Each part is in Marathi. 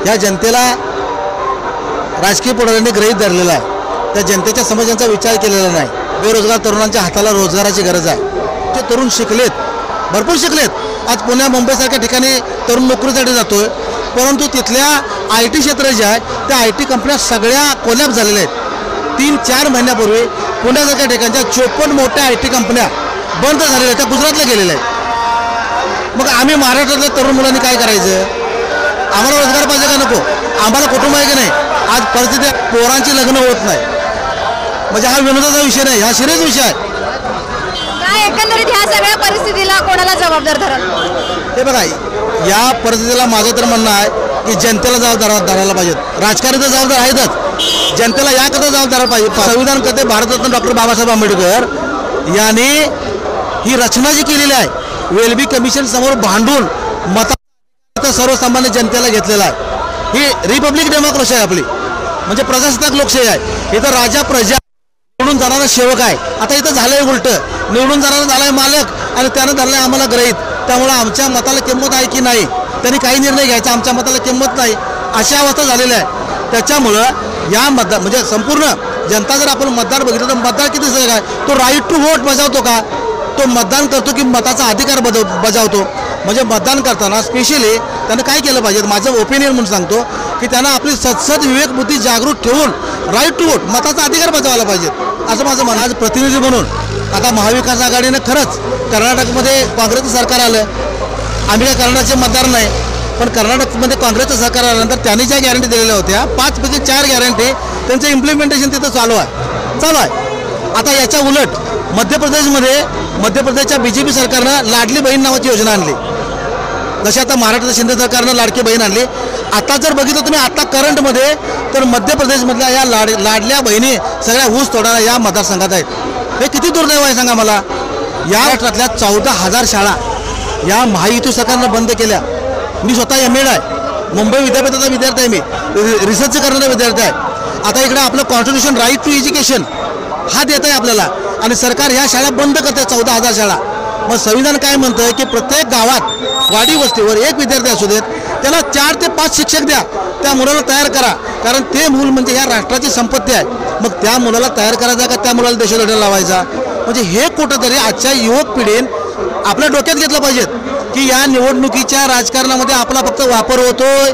या जनतेला राजकीय पुढाऱ्यांनी गृहीत धरलेला आहे। त्या जनतेच्या समस्यांचा विचार केलेला नाही। बेरोजगार तरुणांच्या हाताला रोजगाराची गरज आहे। ते तरुण शिकलेत, भरपूर शिकलेत। आज पुण्या मुंबईसारख्या ठिकाणी तरुण नोकरीसाठी जातोय, परंतु तिथल्या IT क्षेत्र जे आहे त्या IT कंपन्या सगळ्या कोलॅप्स झालेल्या आहेत। 3-4 महिन्यापूर्वी पुण्यासारख्या ठिकाणच्या 54 मोठ्या IT कंपन्या बंद झालेल्या आहेत, त्या गुजरातला गेलेल्या आहेत। मग आम्ही महाराष्ट्रातल्या तरुण मुलांनी काय करायचं? आम्हाला रोजगार पाहिजे का नको? आम्हाला कुटुंब आहे की नाही? आज परिस्थिती पोरांची लग्न होत नाही, म्हणजे हा विनोदाचा विषय नाही, हा सिरियस विषय आहे। काय एकंदरीत ह्या सगळ्या परिस्थितीला कोणाला जबाबदार धराल? हे बघा, या परिस्थितीला माझं तर म्हणणं आहे की जनतेला जबाबदार धरायला पाहिजेत। राजकारणी तर जबाबदार आहेतच, जनतेला याकरता जबाबदार पाहिजे। संविधान करते भारतरत्न डॉक्टर बाबासाहेब आंबेडकर यांनी ही रचना जी केलेली आहे, वेलबी कमिशन समोर भांडून मता सर्वसामान्य जनतेला घेतलेला आहे। ही रिपब्लिक डेमोक्रेसी आहे आपली, म्हणजे प्रजासत्ताक लोकशाही आहे। इथं राजा प्रजा निवडून जाणारा सेवक आहे। आता इथं झालंय उलट, निवडून जाणारा झालाय मालक आणि त्यानं धरलाय आम्हाला ग्रहित। त्यामुळे आमच्या मताला किंमत आहे की नाही, त्यांनी काही निर्णय घ्यायचा, आमच्या मताला किंमत नाही, अशी अवस्था झालेली आहे। त्याच्यामुळं या मतदार म्हणजे संपूर्ण जनता जर आपण मतदार बघितलं तर मतदार किती सगळं आहे, तो राईट टू वोट बजावतो का? तो मतदान करतो की मताचा अधिकार बजावतो? म्हणजे मतदान करताना स्पेशली त्यानं काय केलं पाहिजे, माझं ओपिनियन म्हणून सांगतो की त्यानं आपली सद्सद विवेक बुद्धी जागृत ठेवून राईट टू वोट मताचा अधिकार बजावायला पाहिजे, असं माझं म्हणणं। आज प्रतिनिधी म्हणून आता महाविकास आघाडीनं खरंच कर्नाटकमध्ये काँग्रेसचं सरकार आलं, आम्ही काय कर्नाटकचे मतदार नाही, पण कर्नाटकमध्ये काँग्रेसचं सरकार आल्यानंतर त्यांनी ज्या गॅरंटी दिलेल्या होत्या 5 पैकी 4 गॅरंटी त्यांचं इम्प्लिमेंटेशन तिथं चालू आहे। आता याच्या उलट मध्य प्रदेशच्या BJP सरकारनं लाडली बहीण नावाची योजना आणली, जशी आता महाराष्ट्राच्या शिंदे सरकारनं लाडकी बहीण आणली। आता जर बघितलं तुम्ही आता करंटमध्ये तर मध्य प्रदेशमधल्या या लाडल्या बहिणी सगळ्या ऊस तोडायला या मतदारसंघात आहेत। हे किती दुर्दैव आहे सांगा मला। या राष्ट्रातल्या 14,000 शाळा या महायुती सरकारनं बंद केल्या। मी स्वतः MA आहे, मुंबई विद्यापीठाचा विद्यार्थी आहे, मी रिसर्च करणारा विद्यार्थी आहे। आता इकडे आपलं कॉन्स्टिट्यूशन राईट टू एज्युकेशन हा देत आहे आपल्याला, आणि सरकार ह्या शाळा बंद करते, 14,000 शाळा। मग संविधान काय म्हणतं की प्रत्येक गावात वाडी वस्तीवर एक विद्यार्थी असू देत, त्याला 4 ते 5 शिक्षक द्या, त्या मुलाला तयार करा, कारण ते मूल म्हणजे ह्या राष्ट्राची संपत्ती आहे। मग त्या मुलाला तयार करायचा का त्या मुलाला देशोधडीला लावायचा? म्हणजे हे कुठंतरी आजच्या युवक पिढीन आपल्या डोक्यात घेतलं पाहिजेत की या निवडणुकीच्या राजकारणामध्ये आपला फक्त वापर होतोय,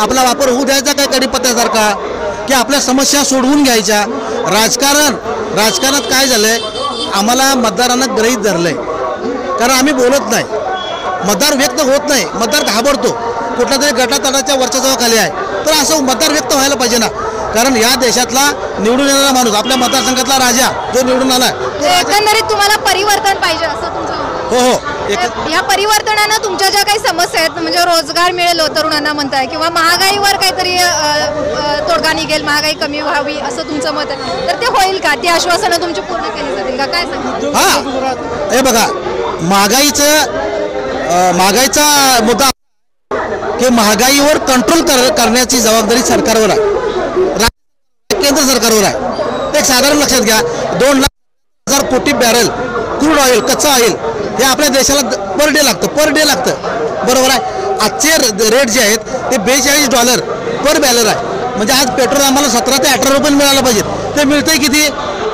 आपला वापर होऊ द्यायचा काय कडीपत्त्यासारखा, की आपल्या समस्या सोडवून घ्यायच्या। राजकारणात काय झालंय, आम्हाला मतदारांना गृहीत धरलंय, कारण आम्ही बोलत नाही, मतदार व्यक्त होत नाही, मतदार घाबरतो, कुठल्या तरी गटातटाच्या वर्चस्वाखाली आहे। तर असं मतदार व्यक्त व्हायला पाहिजे ना, कारण या देशातला निवडून येणारा माणूस, आपल्या मतदारसंघातला राजा जो निवडून आलाय, एकंदरीत तुम्हाला परिवर्तन पाहिजे असं तुमचं? हो। या परिवर्तनानं तुमच्या ज्या काही समस्या आहेत, म्हणजे रोजगार मिळेल तरुणांना म्हणताय, किंवा महागाईवर काहीतरी तोडगा निघेल, महागाई कमी व्हावी असं तुमचं मत आहे, तर ते होईल का? ती आश्वासनं तुमची पूर्ण केली जातील का? काय सांगा? हे बघा, महागाईचा मुद्दा की महागाईवर कंट्रोल करण्याची जबाबदारी सरकारवर आहे, केंद्र सरकारवर आहे। एक साधारण लक्षात घ्या, 2,00,000 कोटी बॅरल क्रूड ऑइल, कच्चा ऑइल हे आपल्या देशाला पर डे लागतं, बरोबर आहे। आजचे रेट जे आहेत ते $42 पर बॅरल आहे, म्हणजे आज पेट्रोल आम्हाला 17 ते 18 रुपये मिळायला पाहिजे, ते मिळतंय किती?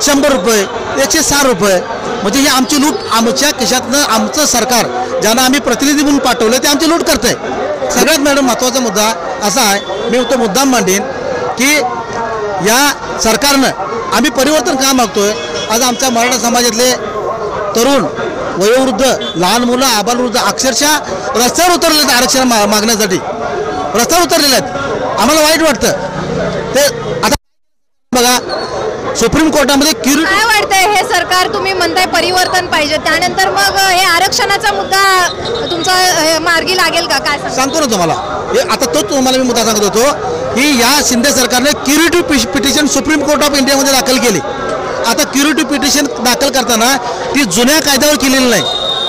100 रुपये, 106 रुपये। म्हणजे ही आमची लूट, आमच्या खिशातनं आमचं सरकार ज्यांना आम्ही प्रतिनिधी म्हणून पाठवलं ते आमची लूट करतंय। सगळ्यात मॅडम महत्त्वाचा मुद्दा असा आहे, मी तो मुद्दाम मांडेन की या सरकारनं आम्ही परिवर्तन का मागतोय। आज आमच्या मराठा समाजातले तरुण, वयोवृद्ध, लहान मुलं, आबालवृद्ध अक्षरशः रस्त्यावर उतरलेले आहेत, आरक्षण मागण्यासाठी रस्त्यावर उतरलेले आहेत। आम्हाला वाईट वाटतं ते। आता बघा, सुप्रीम कोर्टामध्ये काय वाटतंय, हे सरकार तुम्ही म्हणताय परिवर्तन पाहिजे, त्यानंतर मग हे आरक्षणाचा मुद्दा तुमचा मार्गी लागेल का? काय सांगतो ना तुम्हाला, हे आता तोच तुम्हाला मी मुद्दा सांगत होतो की या शिंदे सरकारने curative petition supreme court of इंडियामध्ये दाखल केली। आता क्युरेटिव्ह पिटिशन दाखल करताना ती जुन्या कायद्यावर केलेली नाही,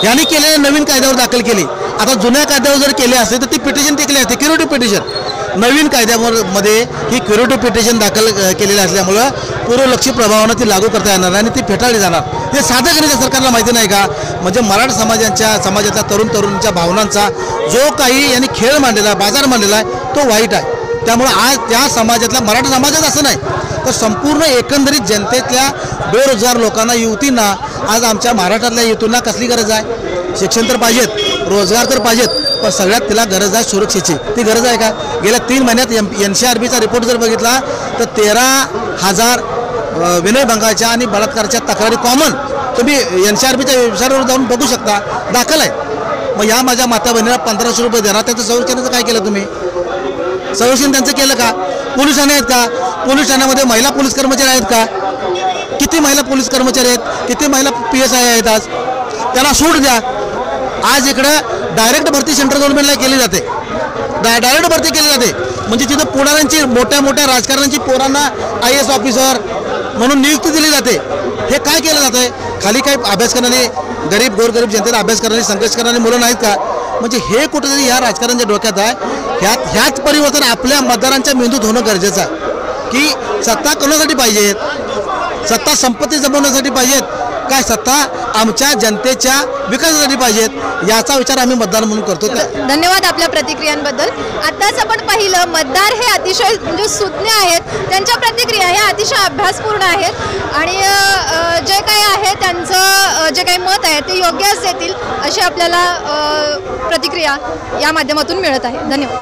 यांनी केलेल्या नवीन कायद्यावर दाखल केली। आता जुन्या कायद्यावर जर केले असते तर ती पिटिशन टिकली असते, क्युरेटिव्ह पिटिशन। नवीन कायद्यामध्ये ही क्युरेटिव्ह पिटिशन दाखल केलेली असल्यामुळं पूर्वलक्षी प्रभावानं ती लागू करता येणार आणि ती फेटाळली जाणार। हे साधं गणित सरकारला माहिती नाही का? म्हणजे मराठा समाजातल्या तरुण तरुणींच्या भावनांचा जो काही यांनी खेळ मांडलेला आहे, बाजार मांडलेला आहे, तो वाईट आहे. त्यामुळे आज त्या समाजातल्या मराठा समाजात असं नाही तर संपूर्ण एकंदरीत जनतेतल्या बेरोजगार लोकांना युवतींना आज आमच्या महाराष्ट्रातल्या युवतींना कसली गरज आहे? शिक्षण तर पाहिजेत, रोजगार तर पाहिजेत, पण सगळ्यात तिला गरज आहे सुरक्षेची. ती गरज आहे का? गेल्या 3 महिन्यात NCRBचा रिपोर्ट जर बघितला तर 13,000 विनयभंगाच्या आणि बलात्काराच्या तक्रारी कॉमन तुम्ही NCRBच्या वेबसाईटवर जाऊन बघू शकता, दाखल आहे. मग या माझ्या माता बहिणीला 1500 रुपये देणार, त्याचं संरक्षणाचं काय केलं तुम्ही? संरक्षण त्यांचं केलं का? पोलीस ठाणे आहेत का? पोलीस ठाण्यामध्ये महिला पोलीस कर्मचारी आहेत का? किती महिला पोलीस कर्मचारी आहेत? किती महिला PSI आहेत? आज त्याला सूट द्या. आज इकडं डायरेक्ट भरती सेंट्रल गव्हर्नमेंटला केली जाते, डायरेक्ट भरती केली जाते. म्हणजे तिथं पुढाऱ्यांची मोठ्या मोठ्या राजकारण्यांची पोरांना IAS ऑफिसर म्हणून नियुक्ती दिली जाते. हे काय केलं जातं आहे? खाली काही अभ्यास करणारी गरीब गोरगरीब जनतेला अभ्यास करणारी संघर्ष करणारी मुलं नाहीत का? म्हणजे हे कुठेतरी ह्या राजकारण्यांच्या डोक्यात आहे. ह्याच परिवर्तन आपल्या मतदारांच्या मेंदूत होणं गरजेचं आहे की सत्ता कोणासाठी पाहिजेत? सत्ता संपत्ती जमवण्यासाठी पाहिजेत काय? सत्ता आमच्या जनतेच्या विकासासाठी पाहिजेत. याचा विचार आम्ही मतदार म्हणून करतो. धन्यवाद आपल्या प्रतिक्रियांबद्दल. आत्ताच आपण पाहिलं मतदार हे अतिशय म्हणजे सुज्ञ आहेत, त्यांच्या प्रतिक्रिया ह्या अतिशय अभ्यासपूर्ण आहेत आणि जे काही आहे त्यांचं जे काही मत आहे ते योग्यच देतील अशी आपल्याला प्रतिक्रिया या माध्यमातून मिळत आहे. धन्यवाद.